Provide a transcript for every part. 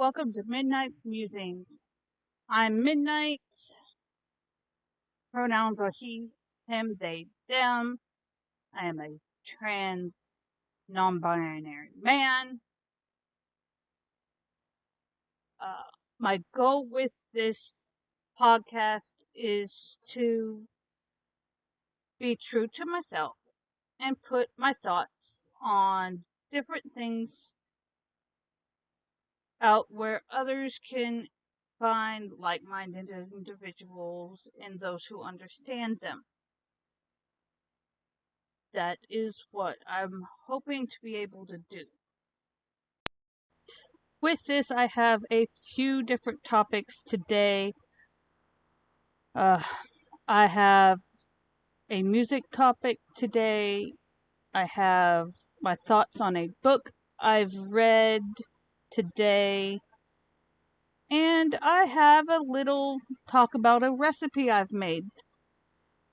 Welcome to Midnight Musings. I'm Midnight. Pronouns are he, him, they, them. I am a trans, non-binary man. My goal with this podcast is to be true to myself and put my thoughts on different things out where others can find like-minded individuals and those who understand them. That is what I'm hoping to be able to do. With this, I have a few different topics today. I have a music topic today. I have my thoughts on a book I've read today. And I have a little talk about a recipe I've made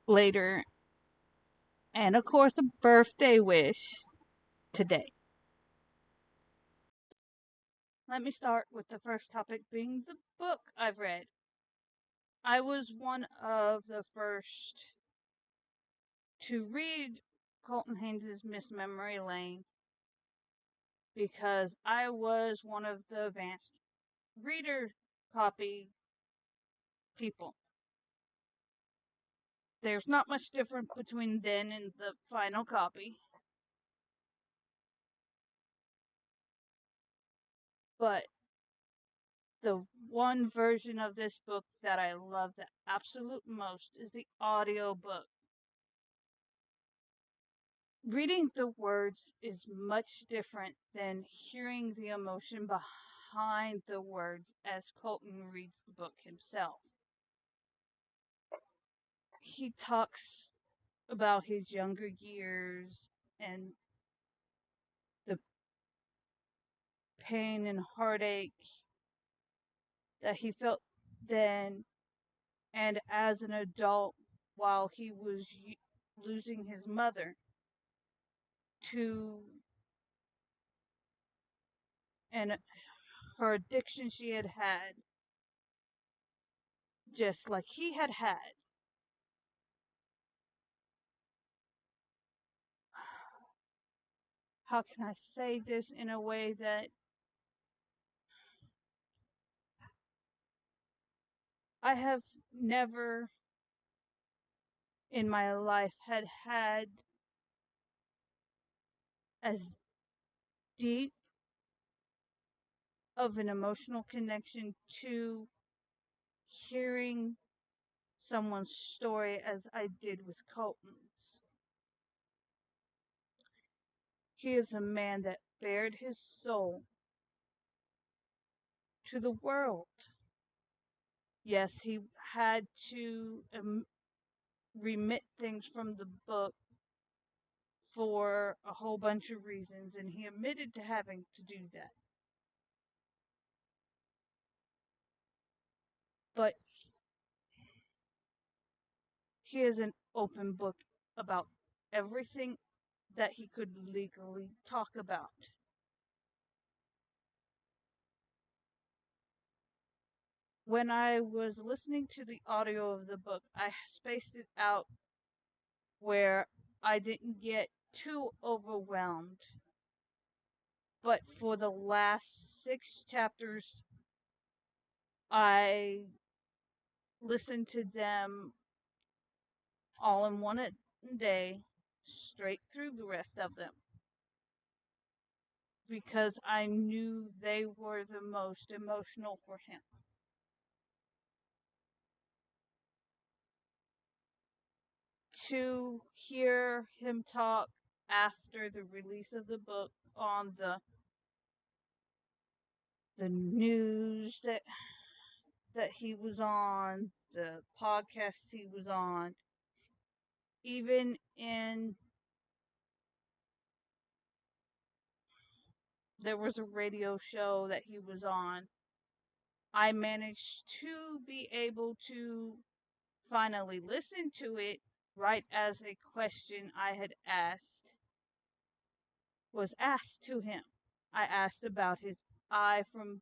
later. And of course, a birthday wish today. Let me start with the first topic being the book I've read. I was one of the first to read Colton Haynes Miss Memory Lane because I was one of the advanced reader copy people. There's not much difference between then and the final copy. But the one version of this book that I love the absolute most is the audio book. Reading the words is much different than hearing the emotion behind the words as Colton reads the book himself. He talks about his younger years and the pain and heartache that he felt then and as an adult while he was losing his mother to and her addiction she had just like he had. How can I say this in a way that I have never in my life had as deep of an emotional connection to hearing someone's story as I did with Colton's. He is a man that bared his soul to the world. Yes, he had to remit things from the book for a whole bunch of reasons, and he admitted to having to do that. But he is an open book about everything that he could legally talk about. When I was listening to the audio of the book, I spaced it out where I didn't get too overwhelmed. But for the last 6 chapters, I listened to them all in one day, straight through the rest of them. Because I knew they were the most emotional for him. To hear him talk after the release of the book on the news that he was on, the podcasts he was on, even in there was a radio show that he was on. I managed to be able to finally listen to it right as a question I had asked was asked to him. I asked about his eye from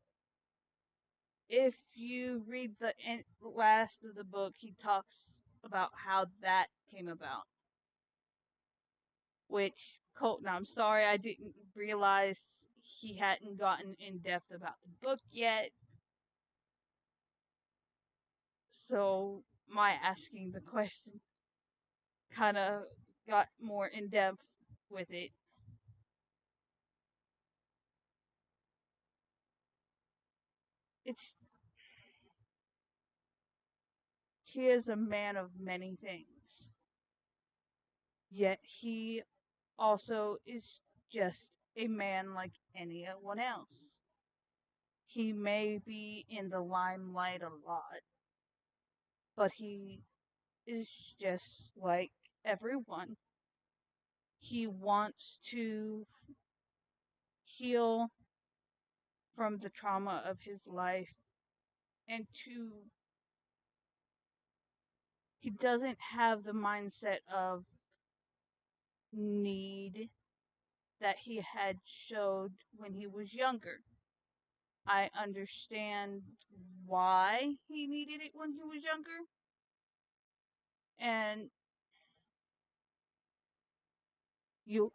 if you read the last of the book, he talks about how that came about. Which, Colton, I'm sorry I didn't realize he hadn't gotten in depth about the book yet. So my asking the question kind of got more in depth with it. It's He is a man of many things, yet he also is just a man like anyone else. He may be in the limelight a lot, but he is just like everyone. He wants to heal from the trauma of his life and he doesn't have the mindset of need that he had showed when he was younger. I understand why he needed it when he was younger. And you,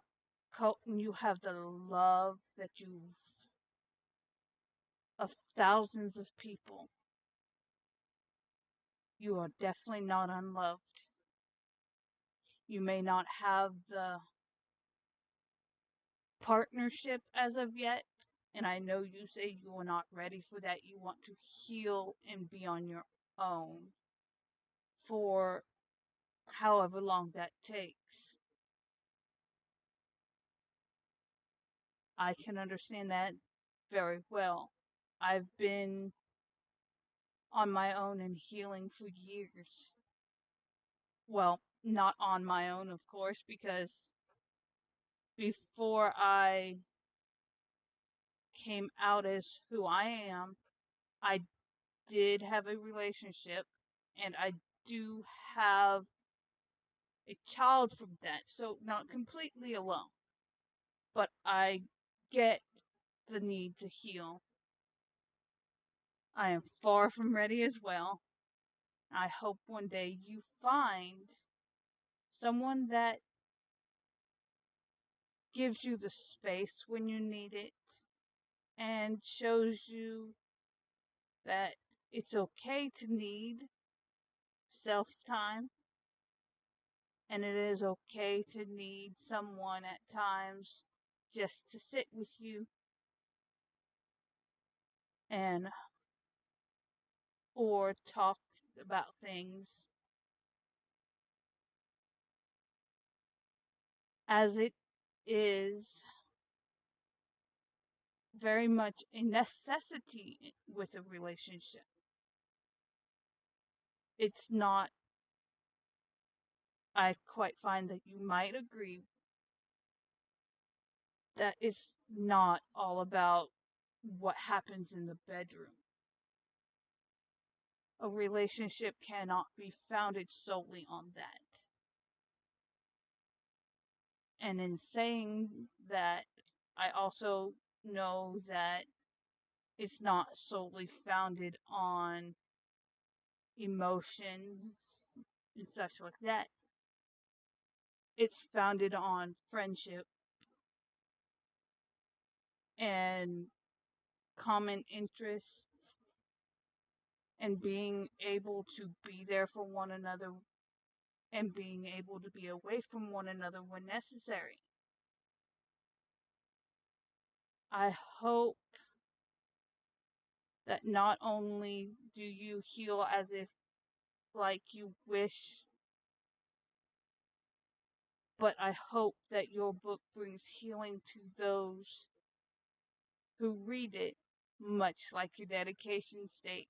Colton, you have the love that of thousands of people. You are definitely not unloved. You may not have the partnership as of yet, and I know you say you are not ready for that. You want to heal and be on your own for however long that takes. I can understand that very well. I've been on my own and healing for years. Well, not on my own, of course, because before I came out as who I am, I did have a relationship and I do have a child from that. So, not completely alone, but I get the need to heal. I am far from ready as well. I hope one day you find someone that gives you the space when you need it and shows you that it's okay to need self time and it is okay to need someone at times just to sit with you and or talk about things as it is very much a necessity with a relationship. It's not, I quite find that you might agree that it's not all about what happens in the bedroom. A relationship cannot be founded solely on that. And in saying that, I also know that it's not solely founded on emotions and such like that. It's founded on friendship and common interests and being able to be there for one another and being able to be away from one another when necessary. I hope that not only do you heal as if like you wish, but I hope that your book brings healing to those who read it, much like your dedication states.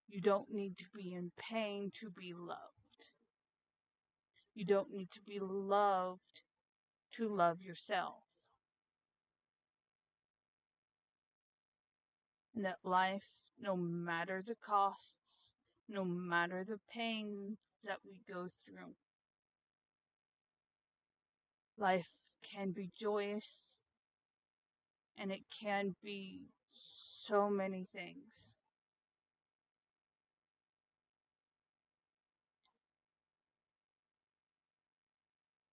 You don't need to be in pain to be loved. You don't need to be loved to love yourself. And that life, no matter the costs, no matter the pain that we go through, life can be joyous and it can be so many things.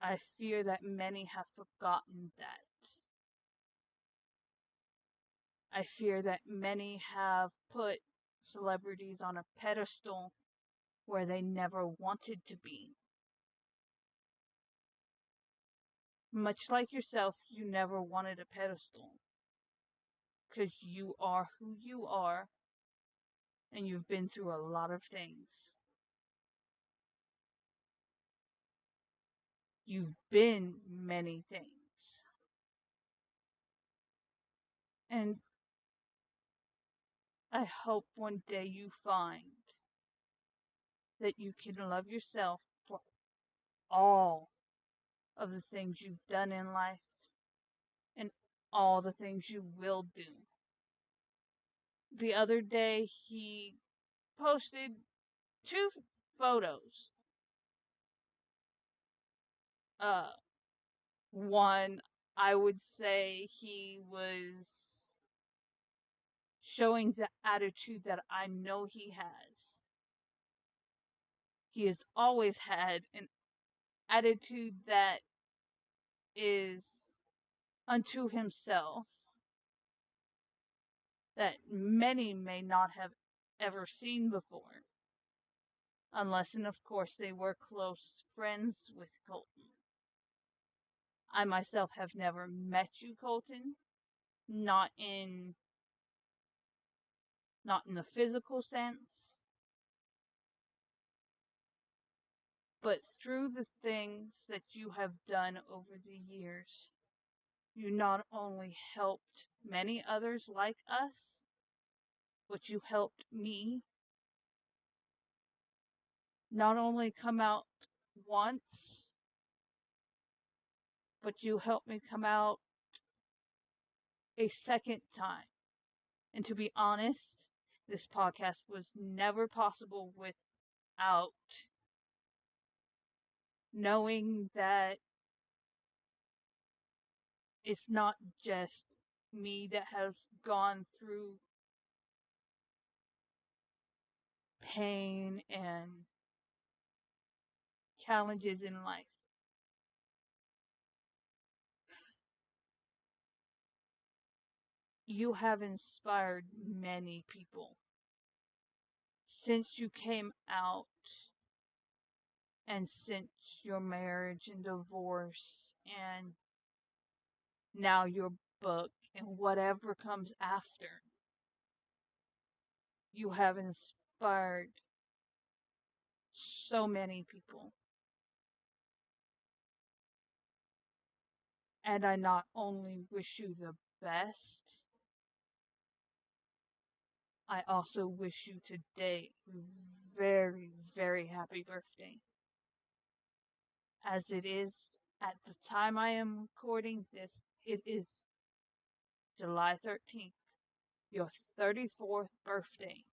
I fear that many have forgotten that. I fear that many have put celebrities on a pedestal where they never wanted to be. Much like yourself, you never wanted a pedestal because you are who you are and you've been through a lot of things. You've been many things. And I hope one day you find that you can love yourself for all of the things you've done in life and all the things you will do. The other day, he posted 2 photos. Uh, One, I would say he was showing the attitude that I know he has. He has always had an attitude that is unto himself, that many may not have ever seen before, unless and of course they were close friends with Colton. I myself have never met you, Colton, not in the physical sense, but through the things that you have done over the years. You not only helped many others like us, but you helped me not only come out once, but you helped me come out a second time. And to be honest, this podcast was never possible without knowing that it's not just me that has gone through pain and challenges in life. You have inspired many people since you came out and since your marriage and divorce and now your book and whatever comes after. You have inspired so many people. And I not only wish you the best, I also wish you today very, very happy birthday. As it is at the time I am recording this, it is July 13th, your 34th birthday.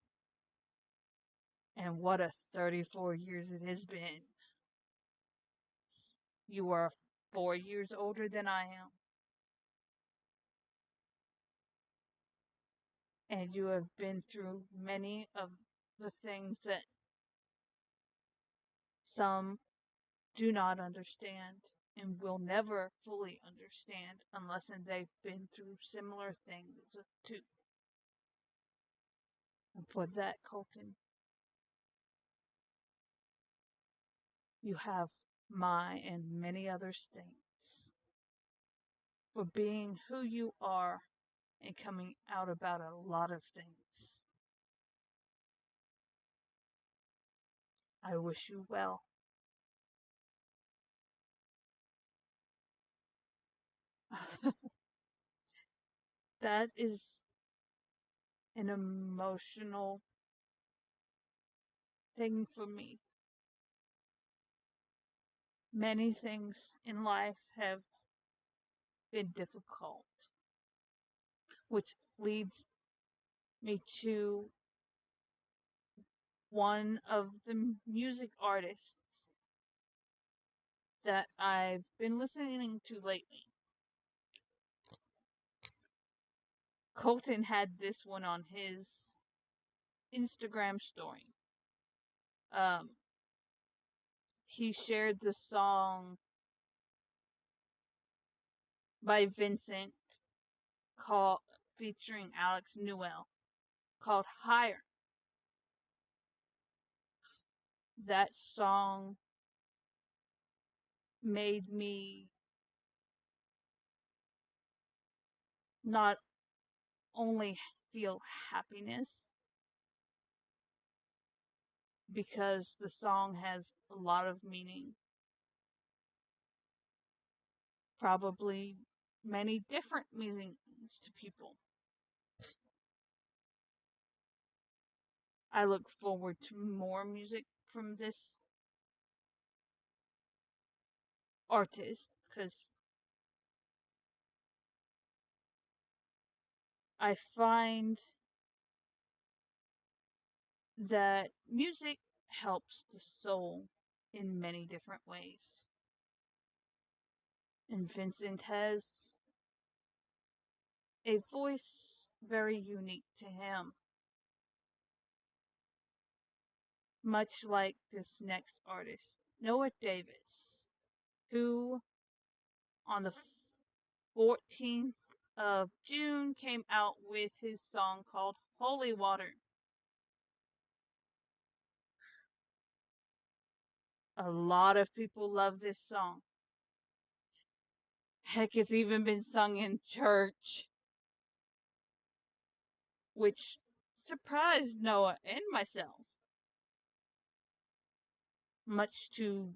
And what a 34 years it has been. You are 4 years older than I am. And you have been through many of the things that some do not understand and will never fully understand unless they've been through similar things too. And for that, Colton, you have my and many others' thanks for being who you are and coming out about a lot of things. I wish you well. That is an emotional thing for me. Many things in life have been difficult, which leads me to one of the music artists that I've been listening to lately. Colton had this one on his Instagram story. He shared the song by Vincent called featuring Alex Newell called Higher. That song made me not only feel happiness because the song has a lot of meaning, probably many different meanings to people. I look forward to more music from this artist because I find that music helps the soul in many different ways. And Vincent has a voice very unique to him, much like this next artist, Noah Davis, who on the 14th of June came out with his song called Holy Water. A lot of people love this song. Heck, it's even been sung in church, which surprised Noah and myself, much to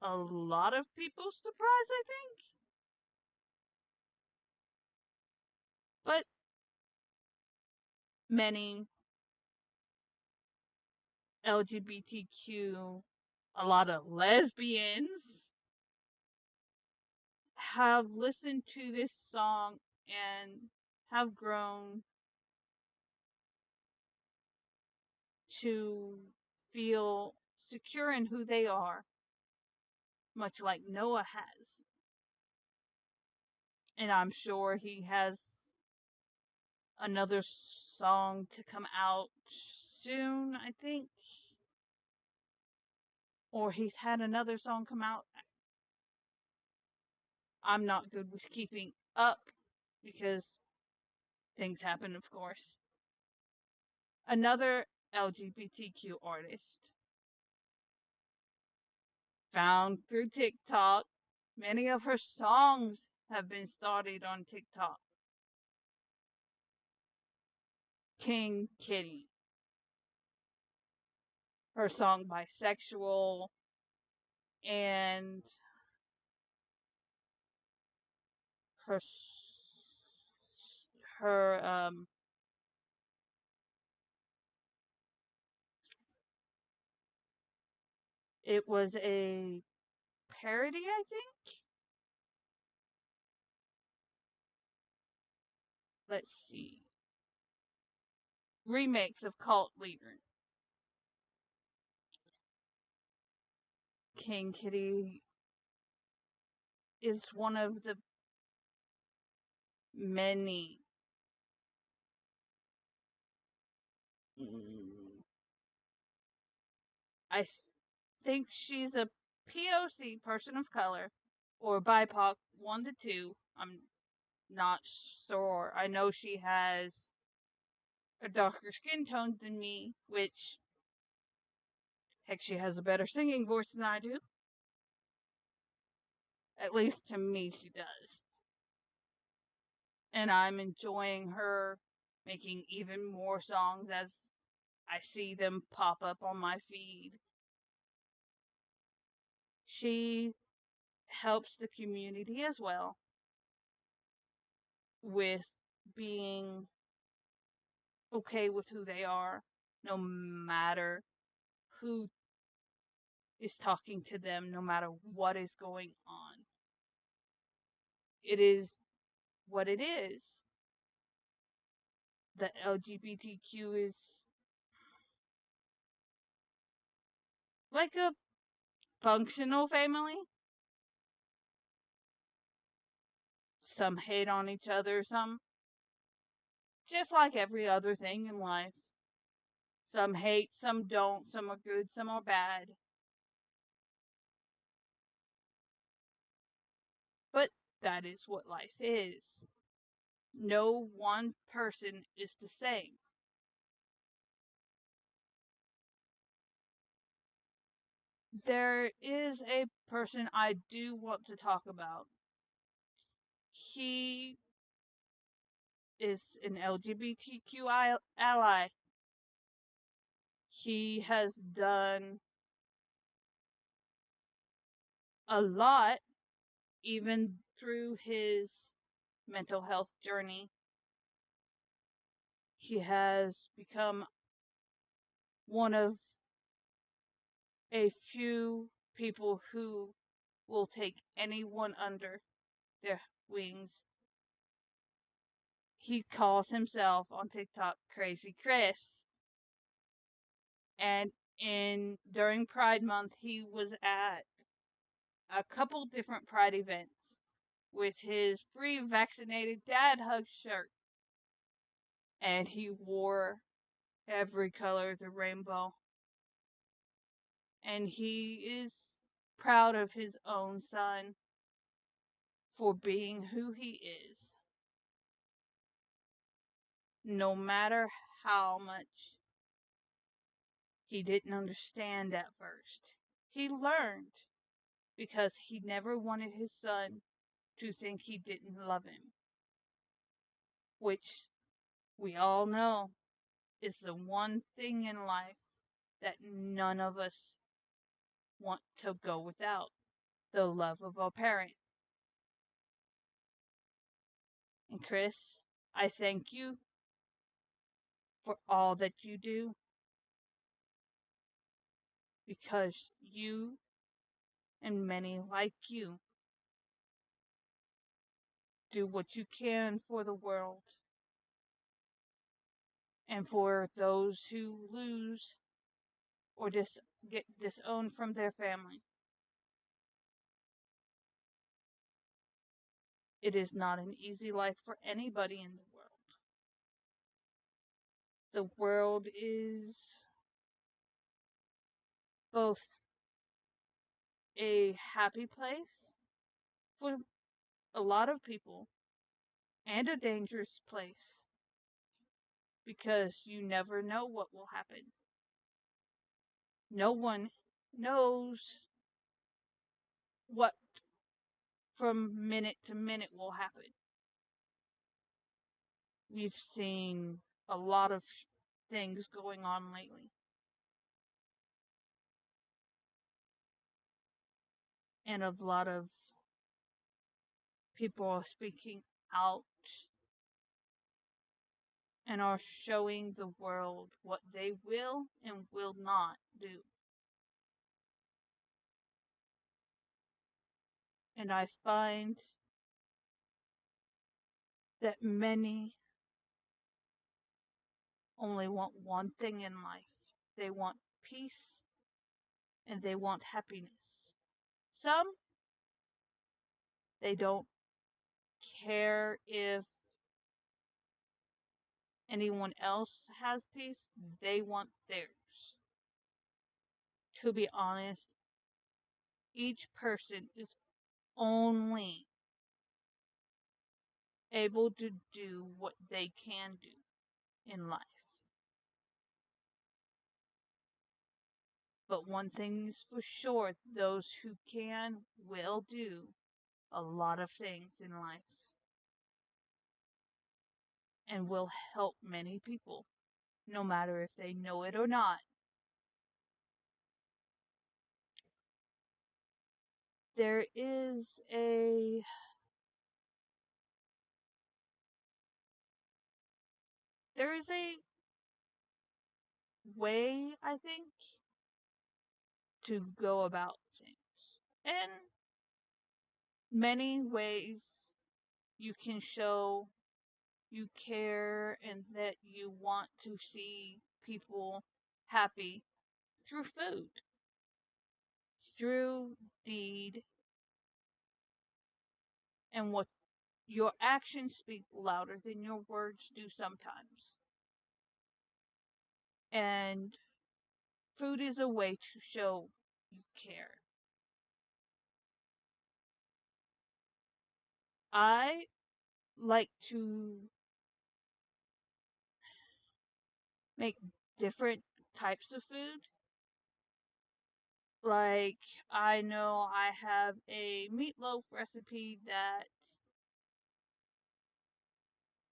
a lot of people's surprise, I think. But many LGBTQ, a lot of lesbians have listened to this song and have grown to feel secure in who they are, much like Noah has. And I'm sure he has another song to come out soon, I think. Or he's had another song come out. I'm not good with keeping up because things happen, of course. Another LGBTQ artist found through TikTok. Many of her songs have been started on TikTok. King Kitty. Her song Bisexual and her her it was a parody, I think. Let's see. Remakes of Cult Leader. King Kitty is one of the many I think she's a POC, person of color, or BIPOC, one to two. I'm not sure. I know she has a darker skin tone than me, which, heck, she has a better singing voice than I do. At least to me, she does. And I'm enjoying her making even more songs as I see them pop up on my feed. She helps the community as well with being okay with who they are, no matter who is talking to them, no matter what is going on. It is what it is. The LGBTQ is like a functional family. Some hate on each other, some just like every other thing in life. Some hate, some don't, some are good, some are bad. But that is what life is. No one person is the same. There is a person I do want to talk about. He is an LGBTQ ally. He has done a lot, even through his mental health journey. He has become one of a few people who will take anyone under their wings. He calls himself on TikTok Crazy Chris. And during Pride Month, he was at a couple different Pride events with his free vaccinated dad hug shirt. And he wore every color of the rainbow. And he is proud of his own son for being who he is. No matter how much he didn't understand at first, he learned because he never wanted his son to think he didn't love him, which we all know is the one thing in life that none of us want to go without: the love of a parent. And Chris, I thank you for all that you do, because you and many like you do what you can for the world and for those who lose or get disowned from their family. It is not an easy life for anybody in the world. The world is both a happy place for a lot of people and a dangerous place, because you never know what will happen. No one knows what from minute to minute will happen. We've seen a lot of things going on lately, and a lot of people are speaking out and are showing the world what they will and will not do. And I find that many only want one thing in life. They want peace and they want happiness. Some, they don't care if anyone else has peace, they want theirs. To be honest, each person is only able to do what they can do in life. But one thing is for sure: those who can will do a lot of things in life and will help many people, no matter if they know it or not. There is a way, I think, to go about things. And many ways you can show you care and that you want to see people happy: through food, through deed, and what your actions speak louder than your words do sometimes. And food is a way to show you care. I like to make different types of food. Like, I know I have a meatloaf recipe that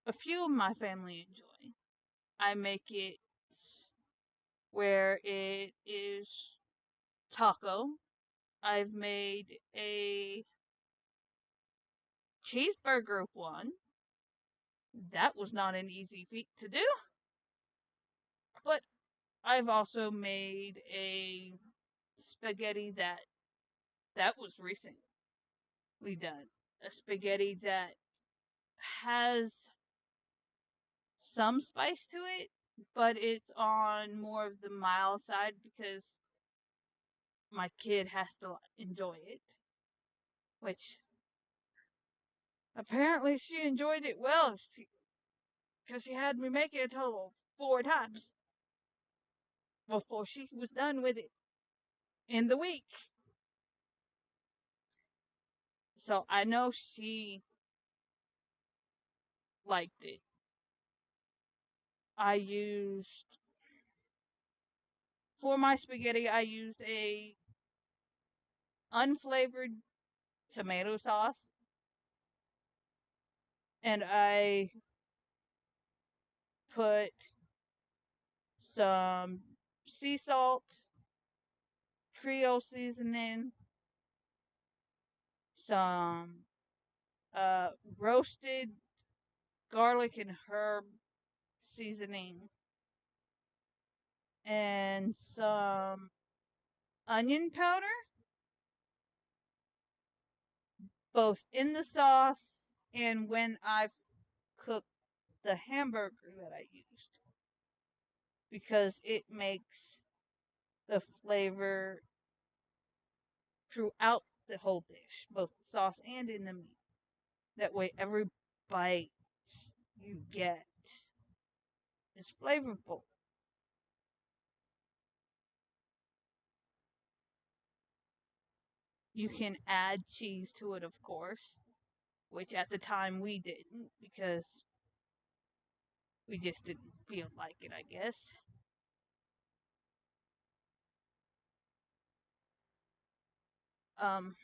a few of my family enjoy. I make it where it is taco. I've made a cheeseburger one. That was not an easy feat to do. But I've also made a spaghetti that was recently done. A spaghetti that has some spice to it, but it's on more of the mild side because my kid has to enjoy it. Which apparently she enjoyed it well because she had me make it a total of 4 times before she was done with it in the week. So I know she liked it. I used, for my spaghetti, I used a unflavored tomato sauce, and I put some sea salt, Creole seasoning, some roasted garlic and herb seasoning, and some onion powder, both in the sauce and when I've cooked the hamburger that I used, because it makes the flavor throughout the whole dish, both the sauce and in the meat. That way, every bite you get is flavorful. You can add cheese to it, of course, which at the time we didn't because we just didn't feel like it, I guess. Um,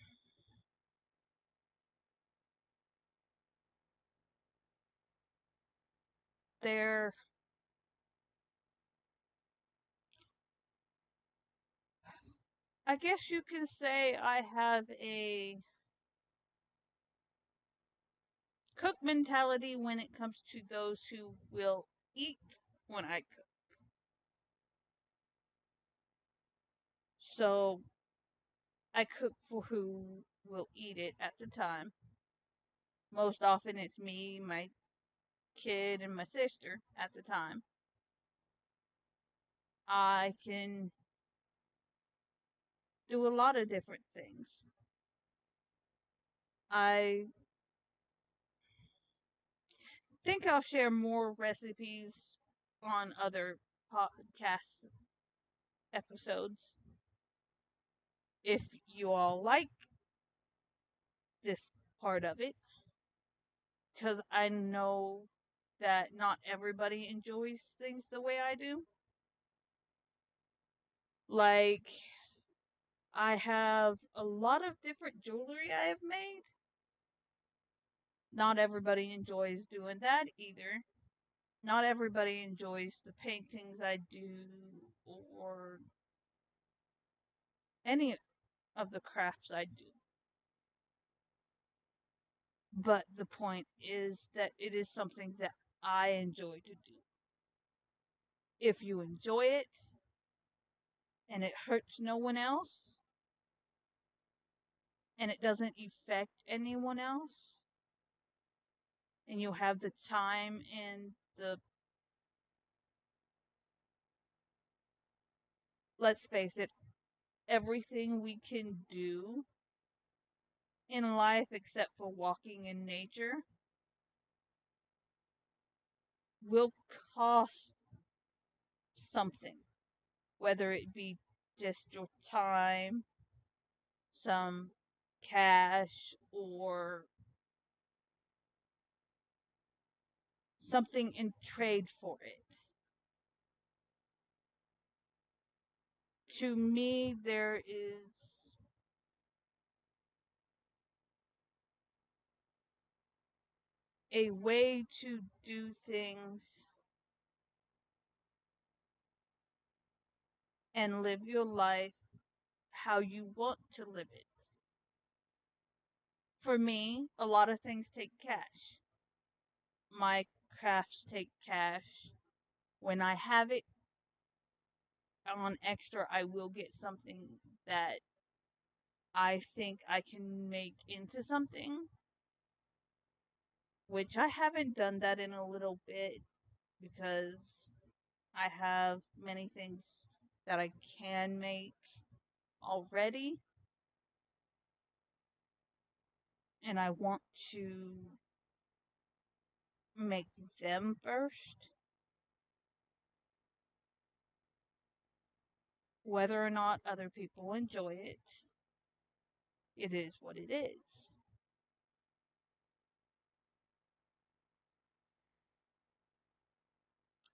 there, I guess you can say I have a cook mentality when it comes to those who will eat when I cook. So I cook for who will eat it at the time. Most often it's me, my kid, and my sister at the time. I can do a lot of different things. I think I'll share more recipes on other podcast episodes if you all like this part of it, because I know that not everybody enjoys things the way I do. Like, I have a lot of different jewelry I have made. Not everybody enjoys doing that either. Not everybody enjoys the paintings I do or any of the crafts I do. But the point is that it is something that I enjoy to do. If you enjoy it and it hurts no one else and it doesn't affect anyone else, and you have the time and the, let's face it, everything we can do in life except for walking in nature will cost something, whether it be just your time, some cash, or something in trade for it. To me, there is a way to do things and live your life how you want to live it. For me, a lot of things take cash. My crafts take cash. When I have it on extra, I will get something that I think I can make into something, which I haven't done that in a little bit because I have many things that I can make already, and I want to make them first. Whether or not other people enjoy it, it is what it is.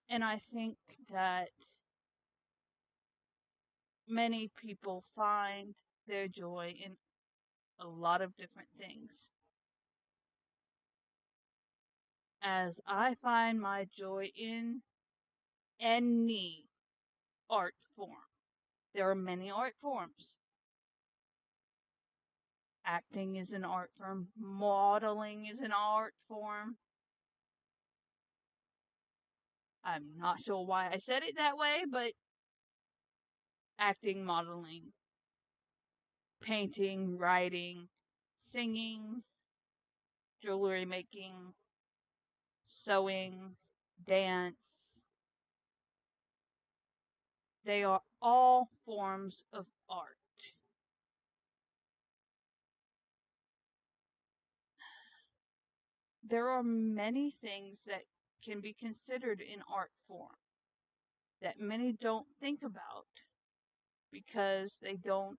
And I think that many people find their joy in a lot of different things. As I find my joy in any art form. There are many art forms. Acting is an art form, modeling is an art form. I'm not sure why I said it that way, but acting, modeling, painting, writing, singing, jewelry making, sewing, dance. They are all forms of art. There are many things that can be considered an art form that many don't think about because they don't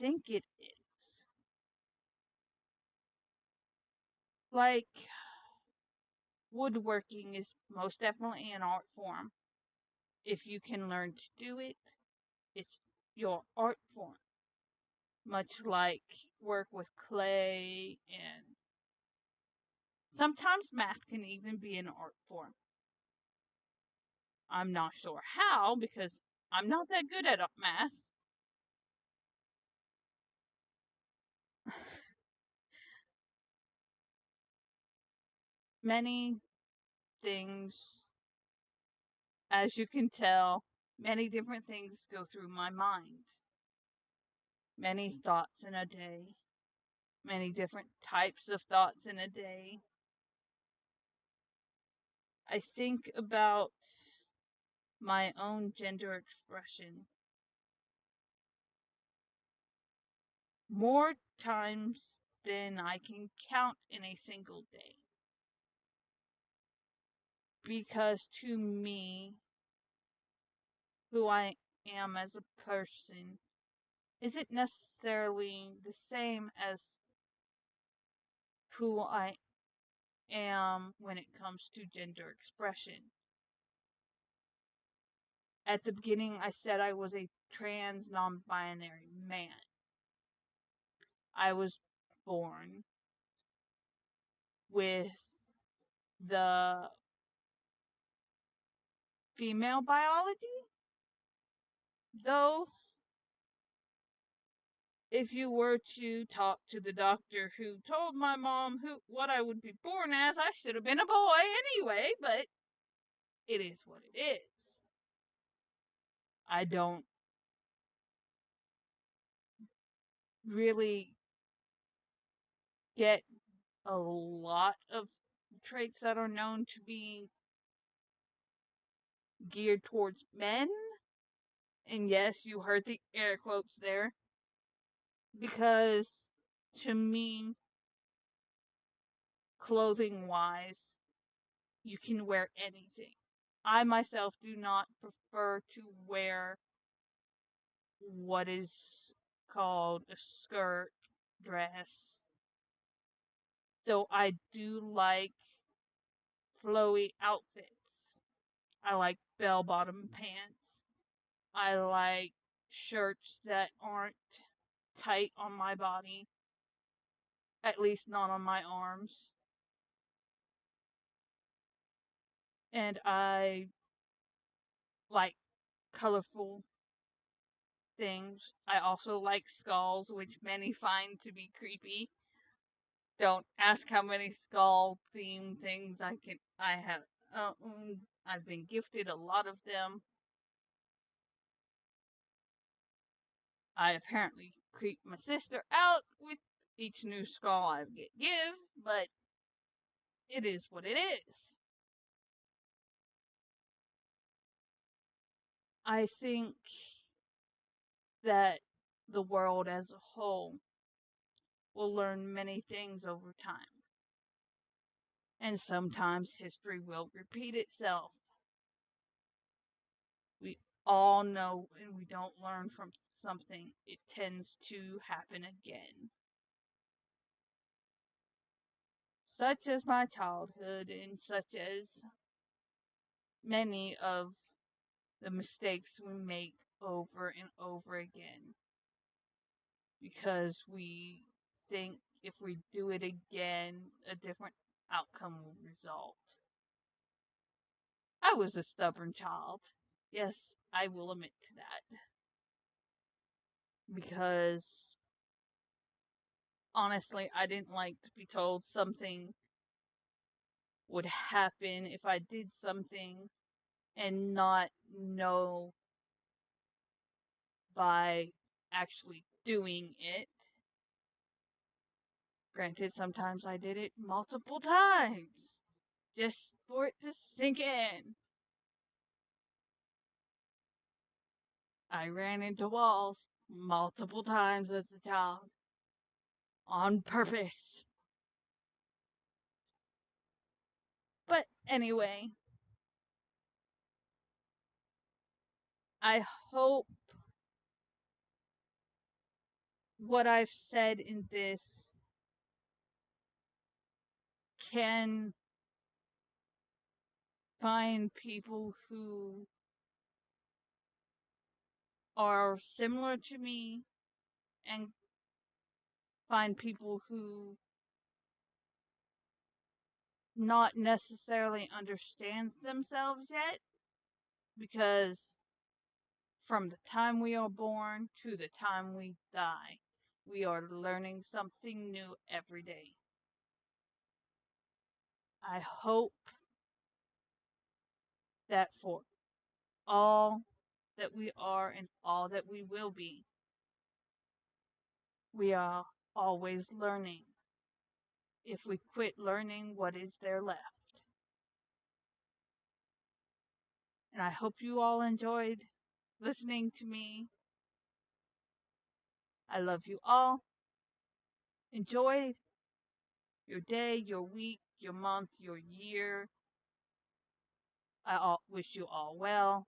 think it is. Like, woodworking is most definitely an art form. If you can learn to do it, it's your art form. Much like work with clay, and sometimes math can even be an art form. I'm not sure how because I'm not that good at math. Many things, as you can tell, many different things go through my mind. Many thoughts in a day. Many different types of thoughts in a day. I think about my own gender expression more times than I can count in a single day. Because to me, who I am as a person isn't necessarily the same as who I am when it comes to gender expression. At the beginning, I said I was a trans non binary man. I was born with the female biology, though if you were to talk to the doctor who told my mom what I would be born as, I should have been a boy anyway, but it is what it is. I don't really get a lot of traits that are known to be geared towards men. And yes, you heard the air quotes there. Because to me, clothing wise, you can wear anything. I myself do not prefer to wear what is called a skirt dress. So I do like flowy outfits. I like bell bottom pants. I like shirts that aren't tight on my body, at least not on my arms. And I like colorful things. I also like skulls, which many find to be creepy. Don't ask how many skull themed things I have. I've been gifted a lot of them. I apparently creep my sister out with each new skull I give, but it is what it is. I think that the world as a whole will learn many things over time. And sometimes history will repeat itself. We all know when we don't learn from something, it tends to happen again. Such as my childhood, and such as many of the mistakes we make over and over again. Because we think if we do it again, a different outcome will result. I was a stubborn child. Yes, I will admit to that. Because honestly, I didn't like to be told something would happen if I did something and not know by actually doing it. Granted, sometimes I did it multiple times just for it to sink in. I ran into walls multiple times as a child on purpose. But anyway, I hope what I've said in this can find people who are similar to me and find people who not necessarily understands themselves yet, because from the time we are born to the time we die, we are learning something new every day. I hope that for all that we are and all that we will be, we are always learning. If we quit learning, what is there left? And I hope you all enjoyed listening to me. I love you all. Enjoy your day, your week, your month, your year. I wish you all well.